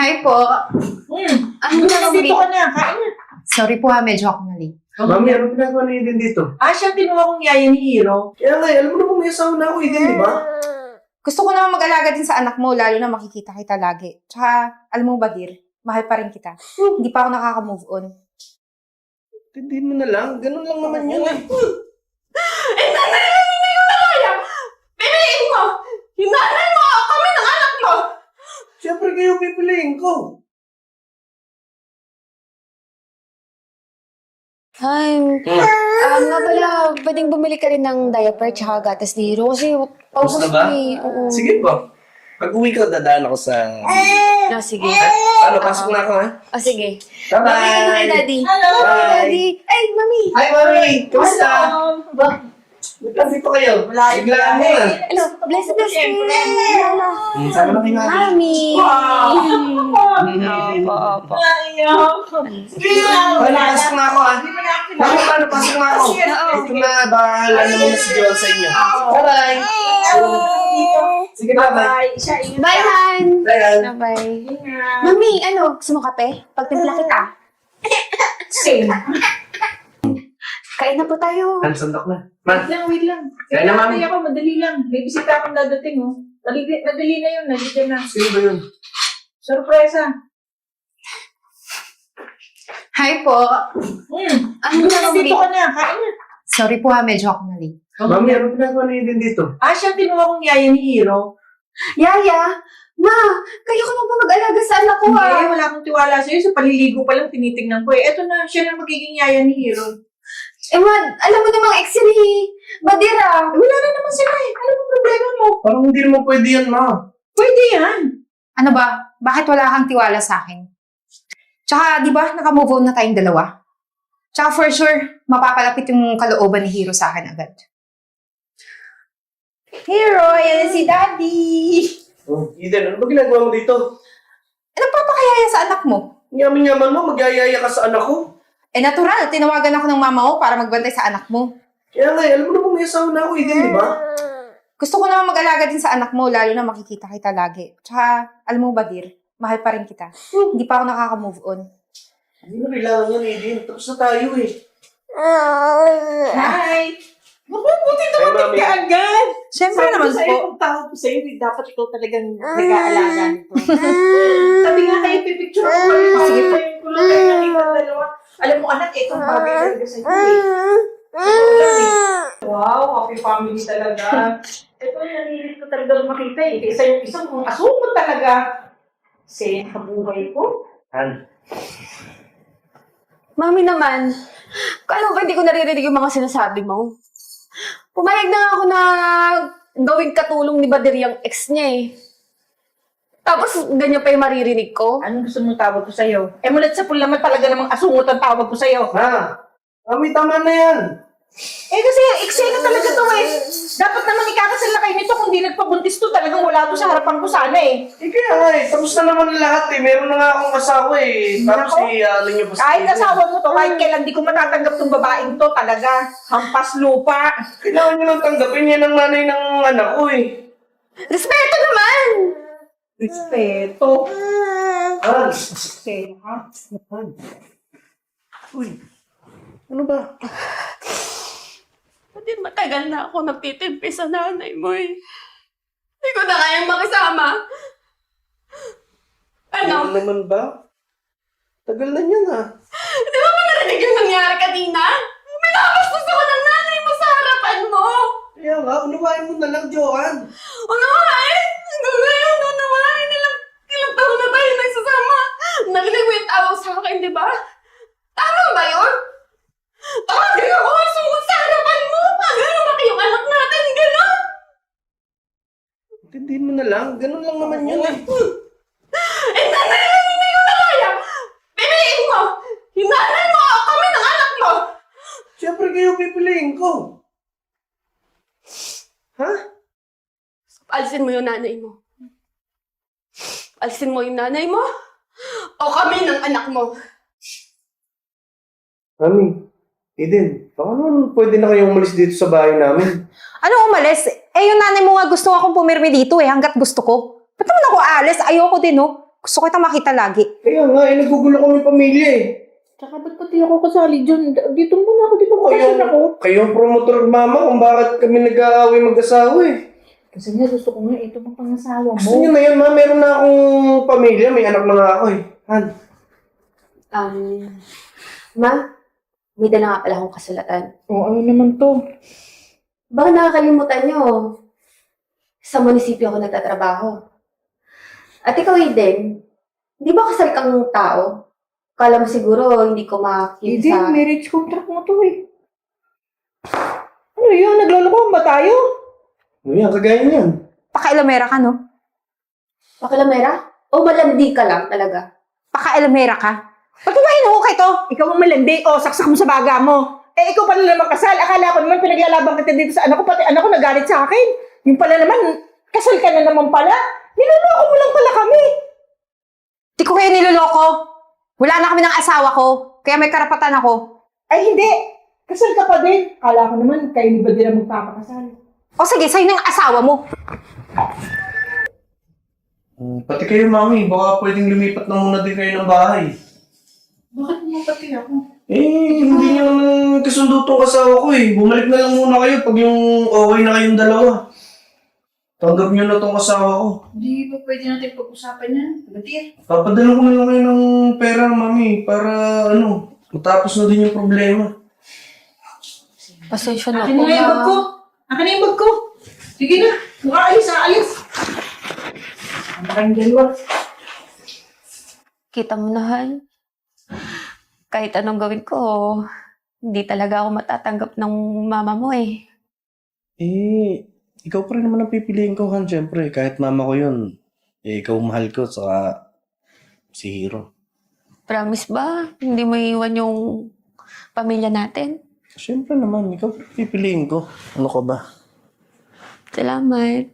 Hi po. Dito ka na, kain na. Sorry po medyo ako na late. Mami, anong ginagawa ni Eden dito? Siya kinuha kong yaya ni Hiro. Kaya nga, alam mo naman may asawa na ako, Eden, di ba? Gusto ko naman mag-alaga din sa anak mo, lalo na makikita kita lagi. Tsaka, alam mo ba, Dir, mahal pa rin kita. Hindi pa ako nakaka-move on. Tindihin mo na lang, ganun lang naman yun eh. Nanay, hindi ko na kaya! Piliin mo! Hinanay mo kami ng anak mo! Siyempre kayo pipiliin ko. Hi. Nga pala, pwedeng bumili ka rin ng diaper tsaka gatas ni Hiro kasi paubos Gusto ba? na eh. Oo. Sige po. Pag uwi ko, dadaan ako sa... Sige. Ano, pasok na ako ha? Sige. Bye-bye! Bye, kay Daddy. Hello! Bye! Daddy. Ay, Mami. Hi, Mami! Kamusta? Nagkasi pa kayo? Biglaan mo ah. Hello. Bless. Sama na kayo, Mami. Mami. Opo. Wala, pasok na ako ha? Mami, paano pasok na ako? Ito na, bahala naman si Joel sa inyo. Bye-bye! Sige, bye-bye. Bye, Han. Bye, Han. Bye. Mami, gusto mo kape? Pagtimpla kita. Same. Kain na po tayo. Han, sandok na. Ma, Wait lang. Kaya na, Mami. Ako, madali lang. May bisita akong dadating, oh. Madali na yun, nandito na. sino ba yun? Sorpresa. Hi po. Dito ka na, kain na. Sorry po medyo ako na late. Mami, anong ginagawa ni Eden dito? Siya kinuha kong yaya ni Hiro. Yaya! Ma! Kayo ka lang po mag-alaga sa anak ko Hindi, wala akong tiwala sa'yo. Sa paliligo pa lang tinitingnan ko eh. Eto na, siya na magiging yaya ni Hiro. Ma, alam mo namang ex ni Badira. Wala na naman sila eh. Ano bang problema mo? Parang hindi naman pwede yan, ma. Pwede yan. Ano ba? Bakit wala kang tiwala sa akin? Tsaka, di ba, naka-move on na tayong dalawa? Tsaka for sure, mapapalapit yung kalooban ni Hiro sa akin agad. Hiro, yan si Daddy. Oh, Eden, ano ba ginagawa mo dito? Nagpapakayaya sa anak mo. Yaman-yaman mo, magyayaya ka sa anak ko. Natural, tinawagan ako ng mama mo para magbantay sa anak mo. Kaya nga, alam mo naman may asawa na ako, Eden, di ba? Gusto ko naman mag-alaga din sa anak mo, lalo na makikita kita lagi. Tsaka, alam mo ba, Dir, mahal pa rin kita. Hindi pa ako nakaka-move on. Hindi na kailangan yan, Eden. Tapos na tayo eh. Hi. Mabuti Hi, naman Mami. ka agad. Siyempre naman po. Kung tawag ko sa'yo, dapat ikaw talagang nag-aalaga nito. Sabi nga kayo, pipicture ko kayo. Sige po. Yung kulong kayo nakita dalawa. Alam mo anak, itong bagay talaga sa'yo eh. Wow, happy family talaga. Ito yung nanilit ko talaga makita eh. Kaysa yung isang kung asumot talaga. Kasi kabuhay ko. Han, Mami naman, kala ba hindi ko naririnig yung mga sinasabi mo? Pumayag na ako na gawing katulong ni Badir yung ex niya eh. Tapos ganyan pa yung maririnig ko. Anong gusto mong tawag ko sa'yo? Mulat sa pool naman talaga namang asungot ang tawag ko sa'yo. ha? Mami, tama na yan. Kasi eksena talaga to eh. Dapat naman ikakasal na kayo nito kung di nagpabuntis to. Talagang wala to sa harapan ko sana eh. Kaya nga eh, tapos na naman lahat eh. Meron na nga akong asawa eh. Tapos Nako. ano nyo pa Kahit asawa mo to, kahit kailan di ko matatanggap tong babaeng to talaga. Hampas lupa. Kailangan nyo lang tanggapin yan ang nanay ng anak ko eh. Respeto naman! Respeto. Han, Respeto ha? Han. Uy, ano ba? Pati matagal na ako nagtitimpi sa nanay mo eh. Hindi ko na kayang makisama. Ano naman ba? Tagal na yan ah. Di ba narinig yung nangyari kanina? Minabastos ako ng nanay mo sa harapan mo. Kaya nga, unawain mo na lang, Joanne. Unawain? Hanggang ngayon, unawain. Ilang taon na tayo nagsasama. Narinig mo yung tawag sa akin, di ba? Tama ba yun? Tawagin ako ang sungod sa harapan mo. Hanggang lumaki yung anak natin, gano'n. Intindihin mo na lang, ganun lang naman yun eh. Nanay, hindi ko na kaya. Piliin mo. Hinanay mo kami ng anak mo. Siyempre kayo pipiliin ko. Ha? Alisin mo yung nanay mo. Alisin mo yung nanay mo. O kami ng anak mo. Mami, Eden, baka naman pwede na kayong umalis dito sa bahay namin. Ano umalis? Yung nanay mo nga gusto akong pumirmi dito hanggat gusto ko. Ba't naman ako alis? Ayoko din, no? Gusto ko itang makita lagi. Kaya nga, nagugulo kami pamilya eh. Tsaka ba't pati ako kasali dyan? Dito muna ako, di ba makasal ako? Kayo ang promotor at mama kung bakit kami nag-aaway mag-asawa eh. Kasi nga gusto ko nga ito mapangasawa mo. Gusto niyo na yan, ma. Meron na akong pamilya. May anak na nga ako eh. Han. Ma, may dala nga pala akong kasulatan. Oo, ano naman to? Baka nakakalimutan nyo, sa munisipyo ako nagtatrabaho. At ikaw, Eden, di ba kasal kang tao? Kala mo siguro hindi ko makakita Hindi, sa... marriage contract mo to eh. Ano yun? Nagloloko ba tayo? Ano yan, kagaya niyan. Pakailamera ka, no? Pakilamera? O malandi ka lang talaga? Pakailamera ka? Ba't mo ba hinuhukay to? Ikaw ang malandi, saksak mo sa baga mo. Eh, ikaw pala naman kasal. Akala ko naman pinaglalaban kita dito sa anak ko, pati anak ko nagalit sa akin. Yung pala naman, kasal ka na naman pala. Niloloko mo lang pala kami. Di ko kayo niloloko. Wala na kami ng asawa ko, kaya may karapatan ako. Ay, hindi. Kasal ka pa din. Akala ko naman, kayo ni ba din ang magpapakasal? O sige, sa'yo ng asawa mo. Pati kayo, mami. Baka pwedeng lumipat na muna din kayo ng bahay. Bakit mo pati ako? Eh, hindi niyo naman kasundo tong asawa ko eh. Bumalik na lang muna kayo pag yung okay na kayong dalawa. Tanggap niyo na tong asawa ko. Hindi ba pwede natin pag-usapan yan? Pagati eh. Papadala ko na lang kayo ng pera, mami, para matapos na din yung problema. Pasensya na Akin po, na yung bag ko. ma. Akin na yung bag ko. Sige na. Kung aalis, aalis. Ang kang dalawa. Kita mo na, Han. Kahit anong gawin ko, hindi talaga ako matatanggap ng mama mo eh. Eh, ikaw pa rin naman ang pipiliin ko, Han, syempre. Kahit mama ko yun, eh, ikaw mahal ko, saka si Hiro. Promise ba? Hindi mo iwan yung pamilya natin? Syempre naman, ikaw pipiliin ko. Ano ka ba? Salamat.